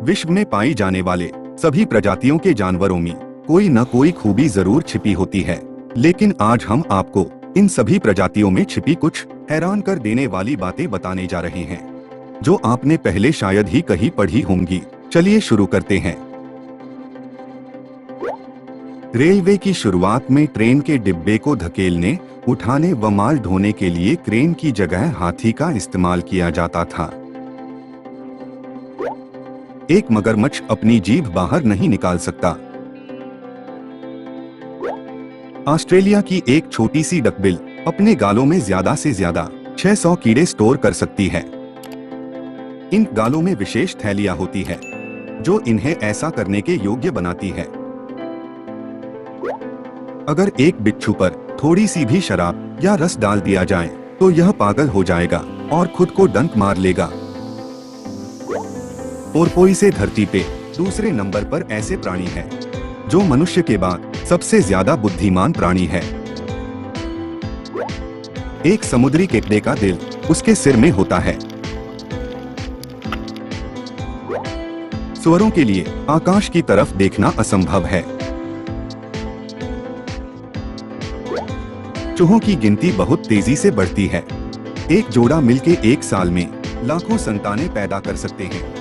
विश्व में पाई जाने वाले सभी प्रजातियों के जानवरों में कोई न कोई खूबी जरूर छिपी होती है, लेकिन आज हम आपको इन सभी प्रजातियों में छिपी कुछ हैरान कर देने वाली बातें बताने जा रहे हैं, जो आपने पहले शायद ही कहीं पढ़ी होंगी। चलिए शुरू करते हैं। रेलवे की शुरुआत में ट्रेन के डिब्बे को धकेलने, उठाने व माल ढोने के लिए क्रेन की जगह हाथी का इस्तेमाल किया जाता था। एक मगरमच्छ अपनी जीभ बाहर नहीं निकाल सकता। ऑस्ट्रेलिया की एक छोटी सी डकबिल अपने गालों में ज्यादा से ज्यादा 600 कीड़े स्टोर कर सकती है। इन गालों में विशेष थैलियां होती है जो इन्हें ऐसा करने के योग्य बनाती है। अगर एक बिच्छू पर थोड़ी सी भी शराब या रस डाल दिया जाए तो यह पागल हो जाएगा और खुद को डंक मार लेगा। पोरपोई से धरती पे दूसरे नंबर पर ऐसे प्राणी है जो मनुष्य के बाद सबसे ज्यादा बुद्धिमान प्राणी है। एक समुद्री केकड़े का दिल उसके सिर में होता है। सुअरों के लिए आकाश की तरफ देखना असंभव है। चूहों की गिनती बहुत तेजी से बढ़ती है। एक जोड़ा मिलके एक साल में लाखों संतानें पैदा कर सकते हैं।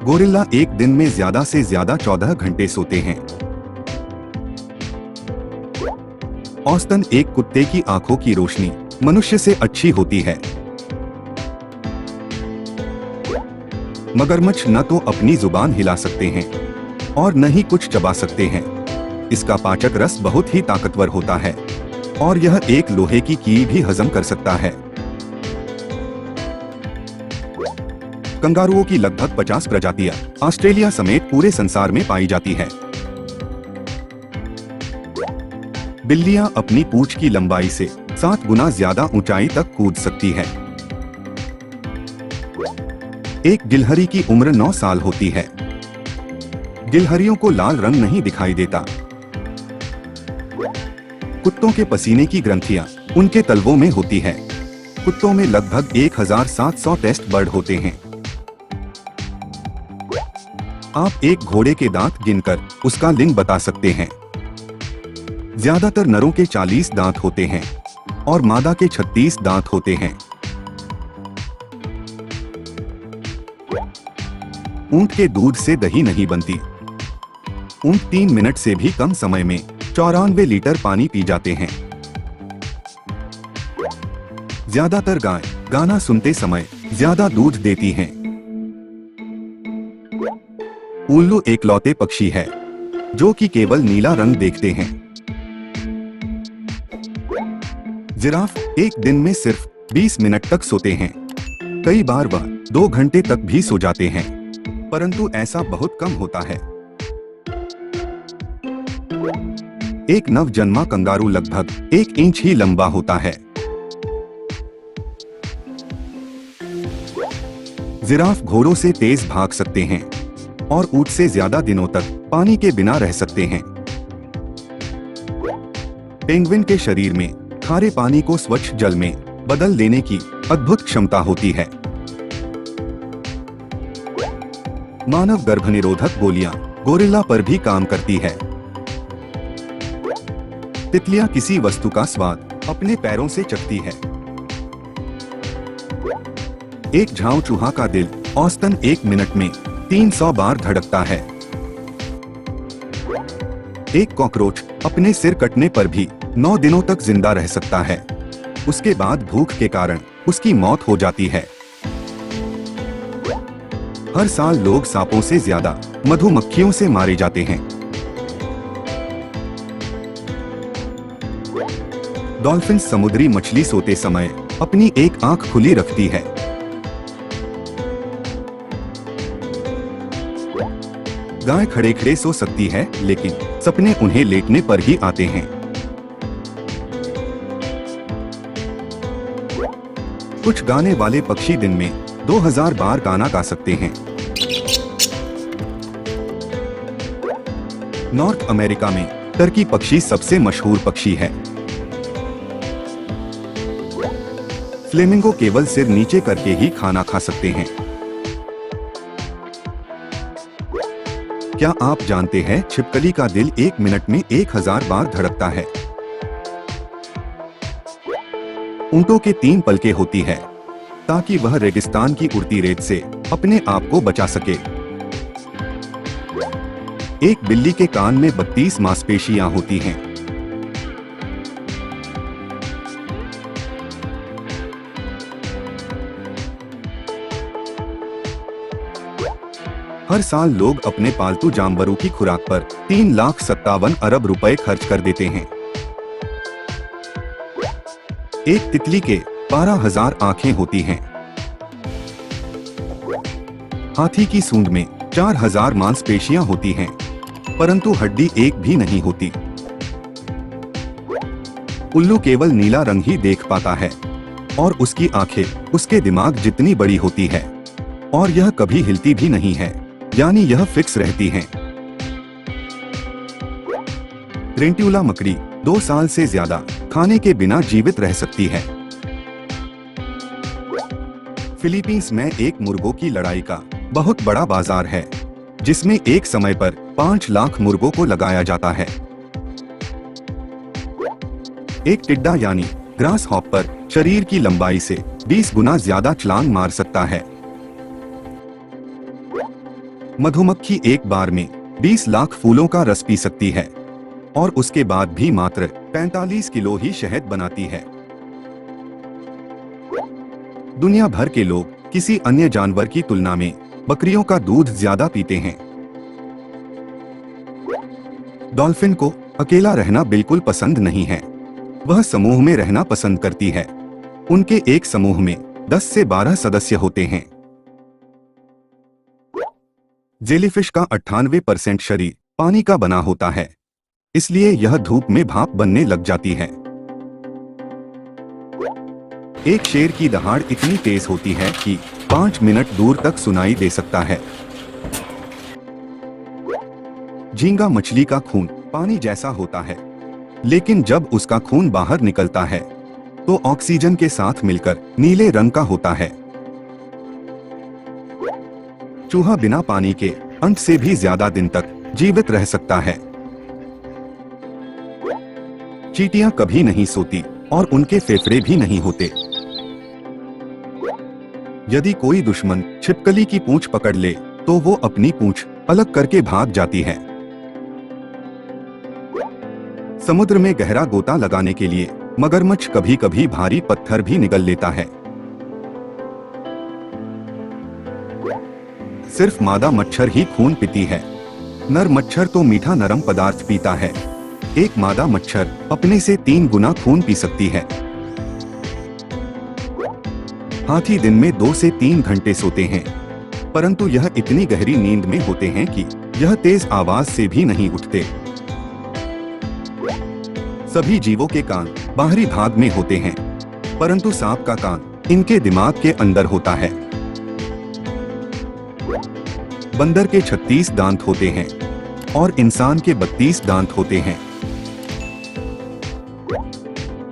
गोरिल्ला एक दिन में ज्यादा से ज्यादा 14 घंटे सोते हैं। औसतन एक कुत्ते की आंखों की रोशनी मनुष्य से अच्छी होती है। मगरमच्छ न तो अपनी जुबान हिला सकते हैं और न ही कुछ चबा सकते हैं। इसका पाचक रस बहुत ही ताकतवर होता है और यह एक लोहे की कील भी हजम कर सकता है। कंगारुओं की लगभग 50 प्रजातियां ऑस्ट्रेलिया समेत पूरे संसार में पाई जाती है। बिल्लियां अपनी पूंछ की लंबाई से 7 गुना ज्यादा ऊंचाई तक कूद सकती है। एक गिलहरी की उम्र 9 साल होती है। गिलहरियों को लाल रंग नहीं दिखाई देता। कुत्तों के पसीने की ग्रंथियां उनके तलवों में होती है। कुत्तों में लगभग 1700 टेस्ट बर्ड होते हैं। आप एक घोड़े के दांत गिनकर उसका लिंग बता सकते हैं। ज्यादातर नरों के 40 दांत होते हैं और मादा के 36 दांत होते हैं। ऊंट के दूध से दही नहीं बनती। ऊंट 3 मिनट से भी कम समय में 94 लीटर पानी पी जाते हैं। ज्यादातर गाय गाना सुनते समय ज्यादा दूध देती हैं। उल्लू एकलौते पक्षी है जो कि केवल नीला रंग देखते हैं। जिराफ एक दिन में सिर्फ 20 मिनट तक सोते हैं। कई बार वह 2 घंटे तक भी सो जाते हैं, परंतु ऐसा बहुत कम होता है। एक नवजन्मा कंगारू लगभग 1 इंच ही लंबा होता है। जिराफ घोड़ों से तेज भाग सकते हैं और ऊंट से ज्यादा दिनों तक पानी के बिना रह सकते हैं। पेंगुइन के शरीर में खारे पानी को स्वच्छ जल में बदल देने की अद्भुत क्षमता होती है। मानव गर्भनिरोधक गोलियां गोरिल्ला पर भी काम करती है। तितलियां किसी वस्तु का स्वाद अपने पैरों से चखती है। एक झाऊ चूहा का दिल औसतन 1 मिनट में 300 बार धड़कता है। एक कॉकरोच अपने सिर कटने पर भी 9 दिनों तक जिंदा रह सकता है। उसके बाद भूख के कारण उसकी मौत हो जाती है। हर साल लोग सांपों से ज्यादा मधुमक्खियों से मारे जाते हैं। डॉल्फिन समुद्री मछली सोते समय अपनी एक आंख खुली रखती है। गाय खड़े खड़े सो सकती है, लेकिन सपने उन्हें लेटने पर ही आते हैं। कुछ गाने वाले पक्षी दिन में 2000 बार गाना गा सकते हैं। नॉर्थ अमेरिका में टर्की पक्षी सबसे मशहूर पक्षी है। फ्लेमिंगो केवल सिर नीचे करके ही खाना खा सकते हैं। क्या आप जानते हैं छिपकली का दिल 1 मिनट में 1000 बार धड़कता है। ऊंटों के 3 पलकें होती है ताकि वह रेगिस्तान की उड़ती रेत से अपने आप को बचा सके। एक बिल्ली के कान में 32 मांसपेशियां होती हैं। हर साल लोग अपने पालतू जानवरों की खुराक पर 3,57 अरब रुपए खर्च कर देते हैं। एक तितली के 12,000 आंखें होती हैं। हाथी की सूंड में 4,000 मांसपेशियां होती हैं, परंतु हड्डी एक भी नहीं होती। उल्लू केवल नीला रंग ही देख पाता है और उसकी आंखें उसके दिमाग जितनी बड़ी होती है और यह कभी हिलती भी नहीं है, यानी यह फिक्स रहती हैं। रेंट्यूला मकड़ी 2 साल से ज्यादा खाने के बिना जीवित रह सकती है। फिलीपींस में एक मुर्गों की लड़ाई का बहुत बड़ा बाजार है, जिसमें एक समय पर 5 लाख मुर्गों को लगाया जाता है। एक टिड्डा यानी ग्रास हॉपर शरीर की लंबाई से 20 गुना ज्यादा छलांग मार सकता है। मधुमक्खी एक बार में 20 लाख फूलों का रस पी सकती है और उसके बाद भी मात्र 45 किलो ही शहद बनाती है। दुनिया भर के लोग किसी अन्य जानवर की तुलना में बकरियों का दूध ज्यादा पीते हैं। डॉल्फिन को अकेला रहना बिल्कुल पसंद नहीं है, वह समूह में रहना पसंद करती है। उनके एक समूह में 10 से 12 सदस्य होते हैं। जेलीफिश का 98% शरीर पानी का बना होता है, इसलिए यह धूप में भाप बनने लग जाती है। एक शेर की दहाड़ इतनी तेज होती है कि 5 मिनट दूर तक सुनाई दे सकता है। झींगा मछली का खून पानी जैसा होता है, लेकिन जब उसका खून बाहर निकलता है तो ऑक्सीजन के साथ मिलकर नीले रंग का होता है। चूहा बिना पानी के अंत से भी ज्यादा दिन तक जीवित रह सकता है। चींटियां कभी नहीं सोती और उनके फेफड़े भी नहीं होते। यदि कोई दुश्मन छिपकली की पूंछ पकड़ ले तो वो अपनी पूंछ अलग करके भाग जाती है। समुद्र में गहरा गोता लगाने के लिए मगरमच्छ कभी कभी भारी पत्थर भी निगल लेता है। सिर्फ मादा मच्छर ही खून पीती है, नर मच्छर तो मीठा नरम पदार्थ पीता है। एक मादा मच्छर अपने से 3 गुना खून पी सकती है। हाथी दिन में 2 से 3 घंटे सोते हैं, परंतु यह इतनी गहरी नींद में होते हैं कि यह तेज आवाज से भी नहीं उठते। सभी जीवों के कान बाहरी भाग में होते हैं, परंतु सांप का कान इनके दिमाग के अंदर होता है। बंदर के 36 दांत होते हैं और इंसान के 32 दांत होते हैं।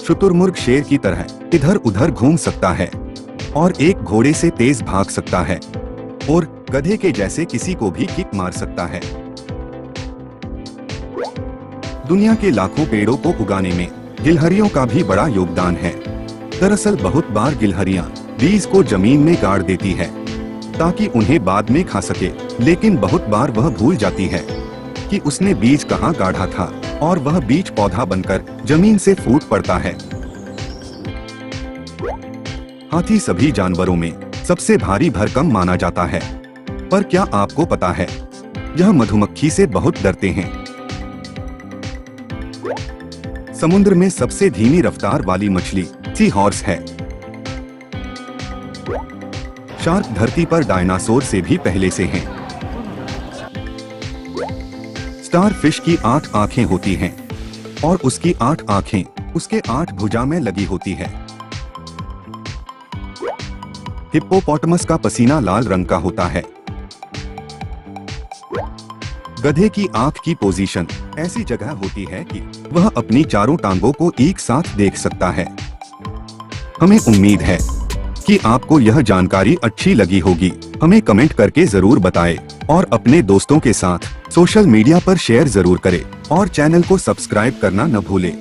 शुतुरमुर्ग शेर की तरह इधर उधर घूम सकता है और एक घोड़े से तेज भाग सकता है और गधे के जैसे किसी को भी किक मार सकता है। दुनिया के लाखों पेड़ों को उगाने में गिलहरियों का भी बड़ा योगदान है। दरअसल बहुत बार गिलहरियां बीज को जमीन में गाड़ देती है ताकि उन्हें बाद में खा सके, लेकिन बहुत बार वह भूल जाती है कि उसने बीज कहाँ गाढ़ा था और वह बीज पौधा बनकर जमीन से फूट पड़ता है। हाथी सभी जानवरों में सबसे भारी भरकम माना जाता है, पर क्या आपको पता है यह मधुमक्खी से बहुत डरते हैं। समुद्र में सबसे धीमी रफ्तार वाली मछली सी हॉर्स है। शार्क धरती पर डायनासोर से भी पहले से हैं। स्टारफिश की 8 आंखें होती हैं और उसकी 8 आंखें उसके 8 भुजा में लगी होती है। हिप्पोपोटामस का पसीना लाल रंग का होता है। गधे की आंख की पोजीशन ऐसी जगह होती है कि वह अपनी चारों टांगों को एक साथ देख सकता है। हमें उम्मीद है कि आपको यह जानकारी अच्छी लगी होगी। हमें कमेंट करके जरूर बताएं और अपने दोस्तों के साथ सोशल मीडिया पर शेयर जरूर करें और चैनल को सब्सक्राइब करना न भूलें।